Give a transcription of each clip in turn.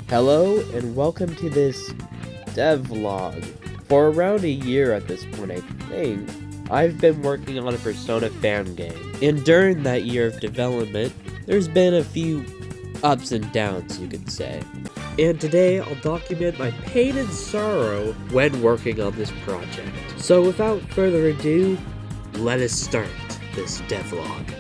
Hello and welcome to this devlog. For around a year at this point, I think, I've been working on a Persona fan game. And during that year of development, there's been a few ups and downs, you could say. And today, I'll document my pain and sorrow when working on this project. So without further ado, let us start this devlog.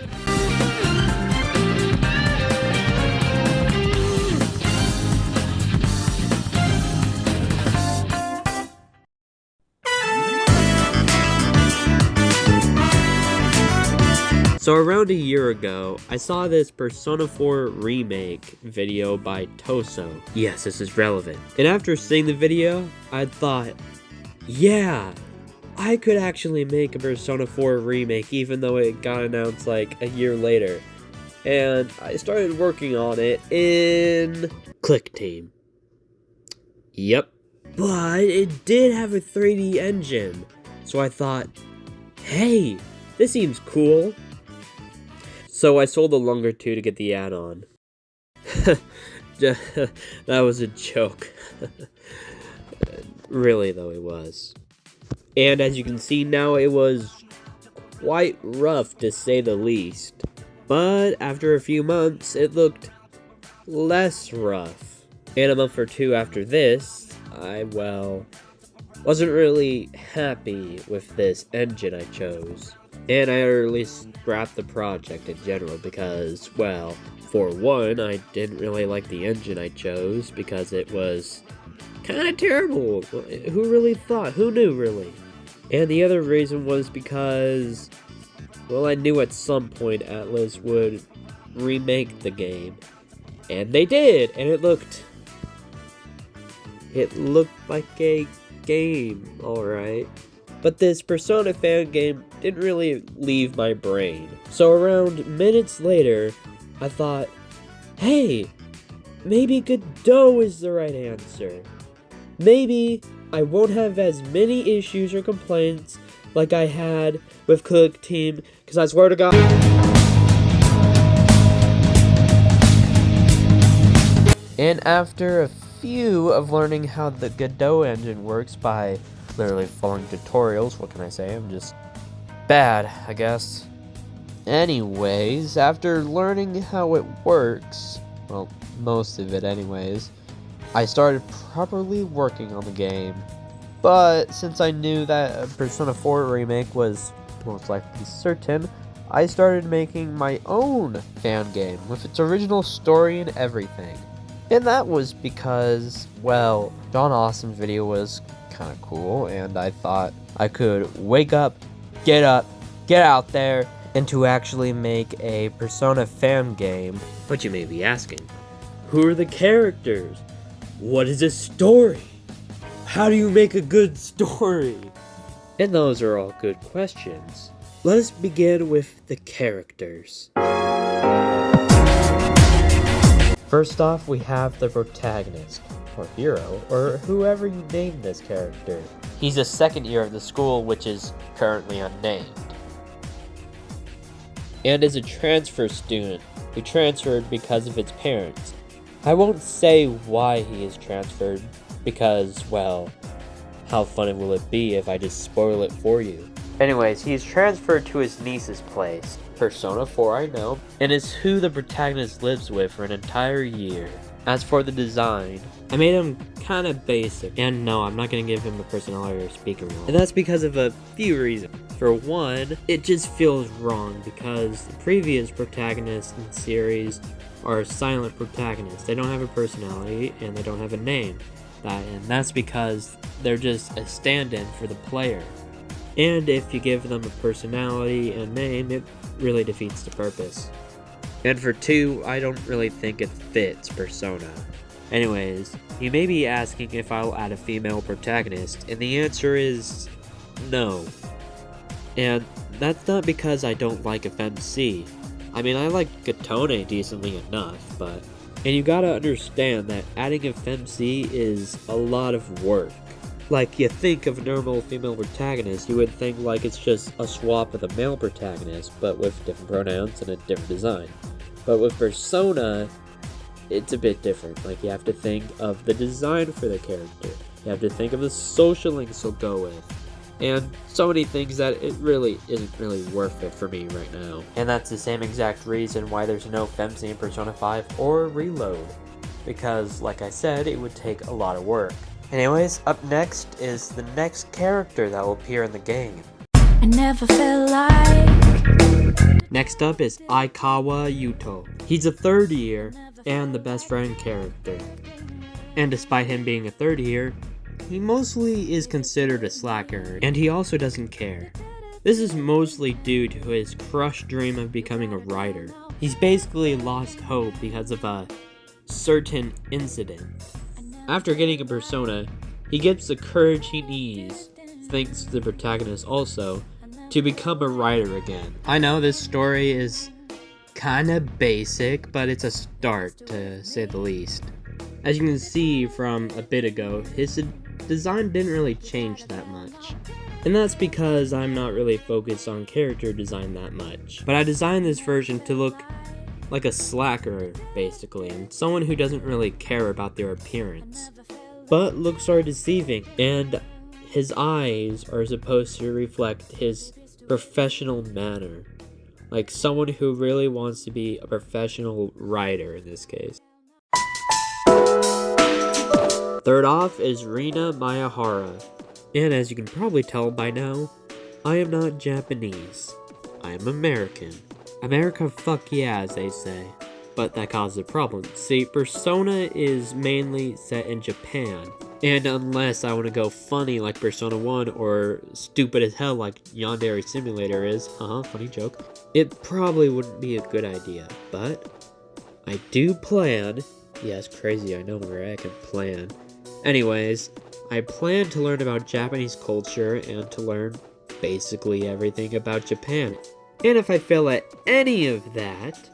So around a year ago, I saw this Persona 4 remake video by Toso. Yes, this is relevant. And after seeing the video, I thought, yeah, I could actually make a Persona 4 remake even though it got announced like a year later. And I started working on it in Click Team. Yep. But it did have a 3D engine. So I thought, hey, this seems cool. So I sold the Longer 2 to get the add-on. That was a joke. Really, though, it was. And as you can see now, it was quite rough, to say the least. But after a few months, it looked less rough. And a month or two after this, I, wasn't really happy with this engine I chose. And I utterly scrapped the project in general because, for one, I didn't really like the engine I chose because it was kind of terrible. Who really thought? Who knew, really? And the other reason was because, I knew at some point Atlas would remake the game. And they did! And it looked like a game, alright. But this Persona fan game didn't really leave my brain. So around minutes later, I thought, hey, maybe Godot is the right answer. Maybe I won't have as many issues or complaints like I had with Click Team, because I swear to God. And after a few of learning how the Godot engine works by literally following tutorials, what can I say? I'm just bad, I guess. Anyways, after learning how it works, most of it anyways, I started properly working on the game. But since I knew that a Persona 4 remake was most likely certain, I started making my own fan game with its original story and everything. And that was because, John Austin's video was kind of cool, and I thought I could wake up, get out there, and to actually make a Persona fan game. But you may be asking, who are the characters? What is a story? How do you make a good story? And those are all good questions. Let us begin with the characters. First off, we have the protagonist, or hero, or whoever you name this character. He's a second year of the school, which is currently unnamed, and is a transfer student who transferred because of his parents. I won't say why he is transferred, because, how funny will it be if I just spoil it for you? Anyways, he's transferred to his niece's place, Persona 4 I know, and is who the protagonist lives with for an entire year. As for the design, I made him kind of basic, and no, I'm not going to give him a personality or speaker role. And that's because of a few reasons. For one, it just feels wrong because the previous protagonists in the series are silent protagonists. They don't have a personality, and they don't have a name. And that's because they're just a stand-in for the player. And if you give them a personality and name, it really defeats the purpose. And for two, I don't really think it fits Persona. Anyways, you may be asking if I'll add a female protagonist, and the answer is no. And that's not because I don't like FMC. I mean, I like Gatone decently enough, but... And you gotta understand that adding FMC is a lot of work. Like, you think of a normal female protagonist, you would think like it's just a swap with a male protagonist, but with different pronouns and a different design. But with Persona, it's a bit different. Like, you have to think of the design for the character. You have to think of the social links he'll go with. And so many things that it really isn't really worth it for me right now. And that's the same exact reason why there's no FMC in Persona 5 or Reload. Because, like I said, it would take a lot of work. Anyways, up next is the next character that will appear in the game. I never felt like... Next up is Aikawa Yuto. He's a third year and the best friend character. And despite him being a third year, he mostly is considered a slacker, and he also doesn't care. This is mostly due to his crushed dream of becoming a writer. He's basically lost hope because of a certain incident. After getting a persona, he gets the courage he needs, thanks to the protagonist also, to become a writer again. I know this story is kinda basic, but it's a start, to say the least. As you can see from a bit ago, his design didn't really change that much. And that's because I'm not really focused on character design that much. But I designed this version to look like a slacker, basically, and someone who doesn't really care about their appearance. But looks are deceiving, and his eyes are supposed to reflect his professional manner. Like someone who really wants to be a professional writer in this case. Third off is Rina Miyahara. And as you can probably tell by now, I am not Japanese. I am American. America fuck yeah, as they say. But that causes a problem. See, Persona is mainly set in Japan. And unless I want to go funny like Persona 1 or stupid as hell like Yandere Simulator is, funny joke, it probably wouldn't be a good idea. But I do plan, yes, crazy, I know where I can plan. Anyways, I plan to learn about Japanese culture and to learn basically everything about Japan. And if I fail at any of that,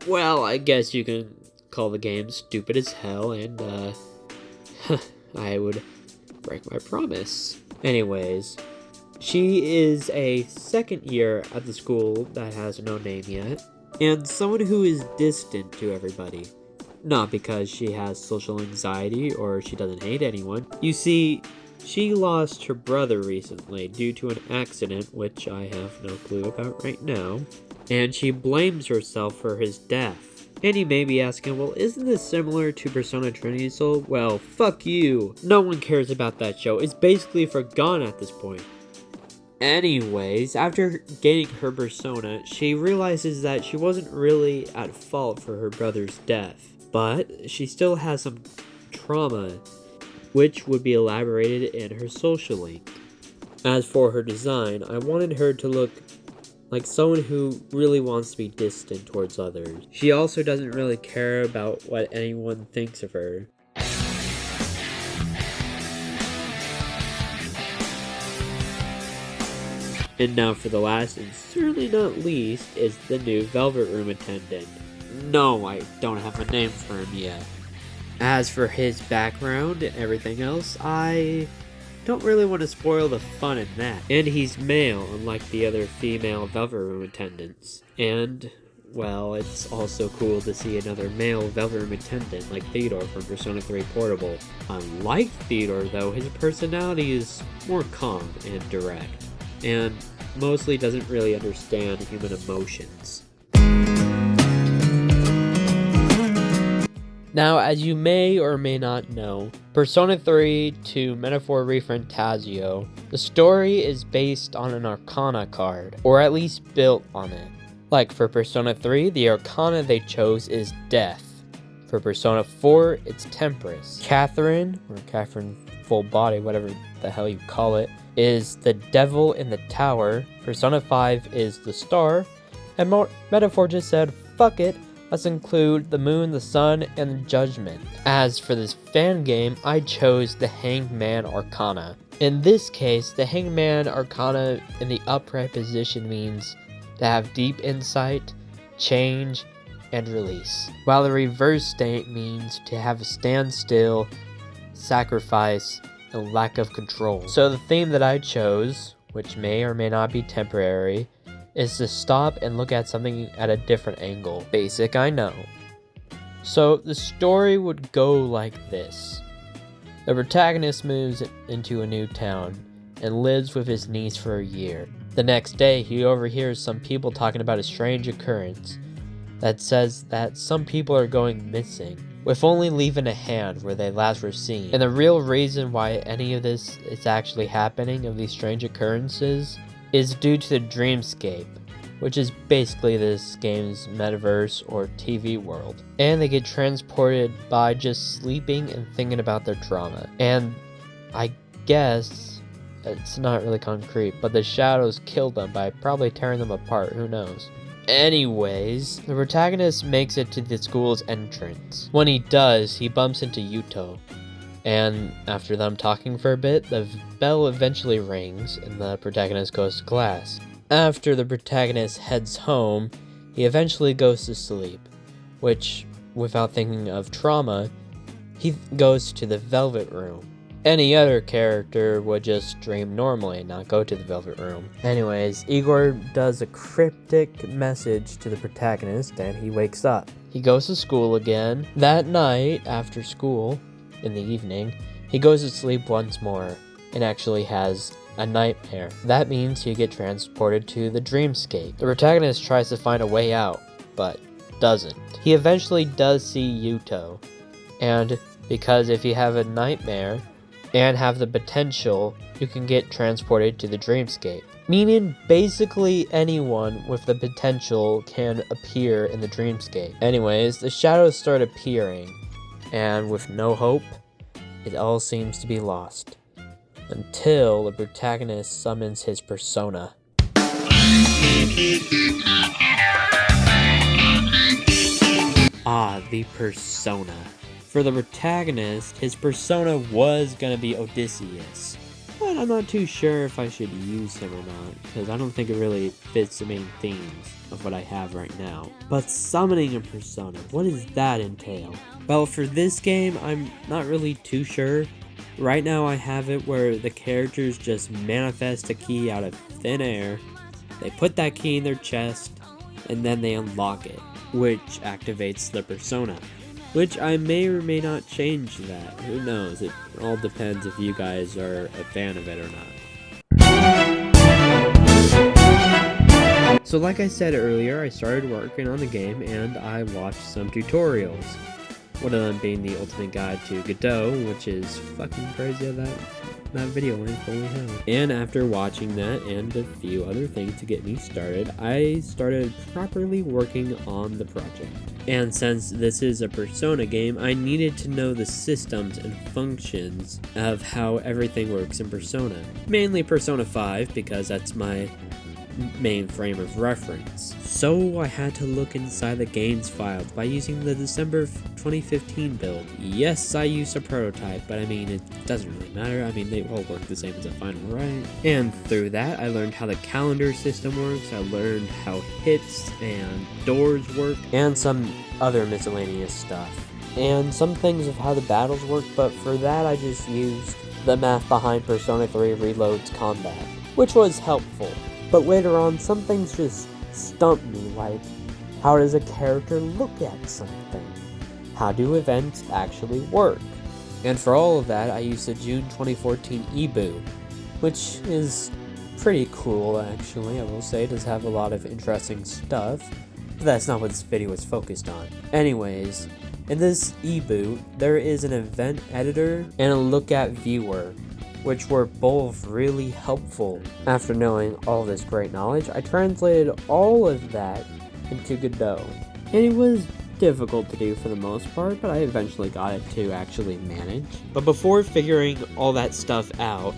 well, I guess you can call the game stupid as hell and, I would break my promise. Anyways, she is a second year at the school that has no name yet, and someone who is distant to everybody. Not because she has social anxiety or she doesn't hate anyone. You see, she lost her brother recently due to an accident, which I have no clue about right now, and she blames herself for his death. And you may be asking, well, isn't this similar to Persona Trinity Soul? Well, fuck you. No one cares about that show. It's basically forgotten at this point. Anyways, after getting her persona, she realizes that she wasn't really at fault for her brother's death. But she still has some trauma, which would be elaborated in her social link. As for her design, I wanted her to look like someone who really wants to be distant towards others. She also doesn't really care about what anyone thinks of her. And now for the last and certainly not least is the new Velvet Room attendant. No, I don't have a name for him yet. As for his background and everything else, I don't really want to spoil the fun in that. And he's male, unlike the other female Velvet Room attendants. And, well, it's also cool to see another male Velvet Room attendant like Theodore from Persona 3 Portable. Unlike Theodore, though, his personality is more calm and direct, and mostly doesn't really understand human emotions. Now, as you may or may not know, Persona 3 to Metaphor Refantasio, the story is based on an Arcana card, or at least built on it. Like for Persona 3, the Arcana they chose is Death. For Persona 4, it's Temperance. Catherine, or Catherine Full Body, whatever the hell you call it, is the Devil in the Tower. Persona 5 is the Star, and Metaphor just said, fuck it, Let's include the moon, the sun, and the judgment. As for this fan game, I chose the Hangman Arcana. In this case, the Hangman Arcana in the upright position means to have deep insight, change, and release, while the reverse state means to have a standstill, sacrifice, and lack of control. So the theme that I chose, which may or may not be temporary, is to stop and look at something at a different angle. Basic, I know. So the story would go like this. The protagonist moves into a new town and lives with his niece for a year. The next day, he overhears some people talking about a strange occurrence that says that some people are going missing, with only leaving a hand where they last were seen. And the real reason why any of this is actually happening, of these strange occurrences, is due to the Dreamscape, which is basically this game's metaverse or TV world. And they get transported by just sleeping and thinking about their trauma. And I guess it's not really concrete, but the shadows kill them by probably tearing them apart, who knows. Anyways, the protagonist makes it to the school's entrance. When he does, he bumps into Yuto. And after them talking for a bit, the bell eventually rings and the protagonist goes to class. After the protagonist heads home, he eventually goes to sleep, which, without thinking of trauma, he goes to the Velvet Room. Any other character would just dream normally and not go to the Velvet Room. Anyways, Igor does a cryptic message to the protagonist and he wakes up. He goes to school again. That night, after school, in the evening, he goes to sleep once more and actually has a nightmare. That means he get transported to the Dreamscape. The protagonist tries to find a way out, but doesn't. He eventually does see Yuto, and because if you have a nightmare and have the potential, you can get transported to the Dreamscape. Meaning basically anyone with the potential can appear in the Dreamscape. Anyways, the shadows start appearing, and with no hope, it all seems to be lost. Until the protagonist summons his persona. Ah, the persona. For the protagonist, his persona was gonna be Odysseus. But I'm not too sure if I should use him or not, because I don't think it really fits the main themes of what I have right now. But summoning a persona, what does that entail? Well, for this game, I'm not really too sure. Right now I have it where the characters just manifest a key out of thin air, they put that key in their chest, and then they unlock it, which activates the persona. Which I may or may not change that, who knows, it all depends if you guys are a fan of it or not. So like I said earlier, I started working on the game and I watched some tutorials. One of them being the ultimate guide to Godot, which is fucking crazy that video link, holy hell. And after watching that and a few other things to get me started, I started properly working on the project. And since this is a Persona game, I needed to know the systems and functions of how everything works in Persona. Mainly Persona 5, because that's my main frame of reference. So I had to look inside the games files by using the December 2015 build. Yes, I used a prototype, but I mean, it doesn't really matter. I mean, they all work the same as a final, right? And through that, I learned how the calendar system works, I learned how hits and doors work, and some other miscellaneous stuff. And some things of how the battles work, but for that I just used the math behind Persona 3 Reload's combat, which was helpful. But later on, some things just stumped me, like, how does a character look at something? How do events actually work? And for all of that, I used the June 2014 eBoo, which is pretty cool actually, I will say. It does have a lot of interesting stuff, but that's not what this video is focused on. Anyways, in this eBoo, there is an event editor and a look at viewer, which were both really helpful. After knowing all this great knowledge, I translated all of that into Godot. And it was difficult to do for the most part, but I eventually got it to actually manage. But before figuring all that stuff out,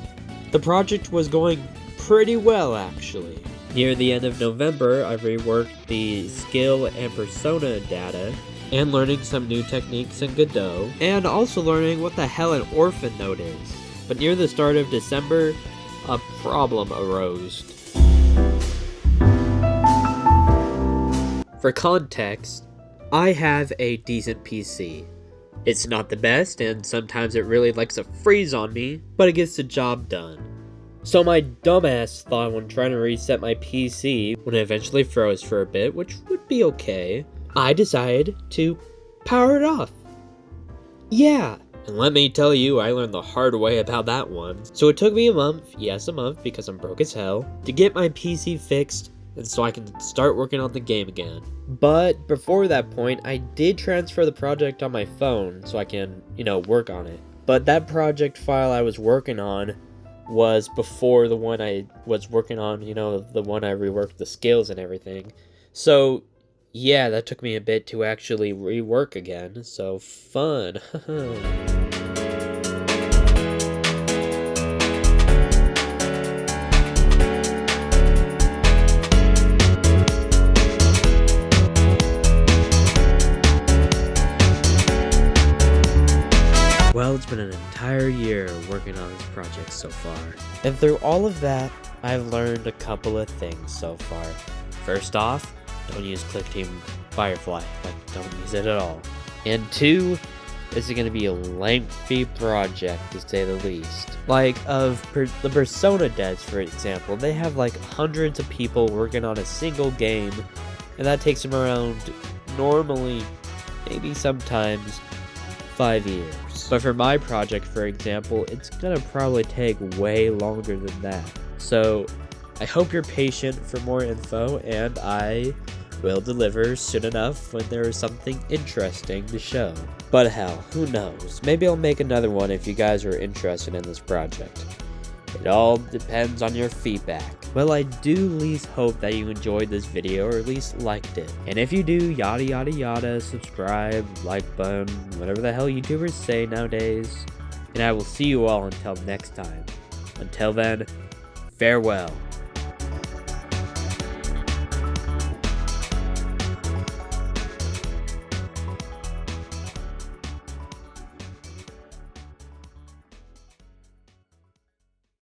the project was going pretty well actually. Near the end of November, I reworked the skill and persona data, and learning some new techniques in Godot, and also learning what the hell an orphan node is. But near the start of December, a problem arose. For context, I have a decent PC. It's not the best, and sometimes it really likes to freeze on me, but it gets the job done. So my dumbass thought when trying to reset my PC, when it eventually froze for a bit, which would be okay, I decided to power it off. Yeah, and let me tell you, I learned the hard way about that one. So it took me a month, yes a month, because I'm broke as hell, to get my PC fixed, and so I can start working on the game again. But before that point, I did transfer the project on my phone, so I can, work on it. But that project file I was working on was before the one I was working on, the one I reworked the skills and everything. So, yeah, that took me a bit to actually rework again, so fun. Well, it's been an entire year working on this project so far. And through all of that, I've learned a couple of things so far. First off, don't use ClickTeam Firefly. Don't use it at all. And 2, this is going to be a lengthy project, to say the least. The Persona devs, for example, they have hundreds of people working on a single game, and that takes them around, normally, maybe sometimes, 5 years. But for my project, for example, it's gonna probably take way longer than that. So I hope you're patient for more info, and I will deliver soon enough when there is something interesting to show. But hell, who knows? Maybe I'll make another one if you guys are interested in this project. It all depends on your feedback. Well, I do at least hope that you enjoyed this video, or at least liked it. And if you do, yada yada yada, subscribe, like button, whatever the hell YouTubers say nowadays. And I will see you all until next time. Until then, farewell.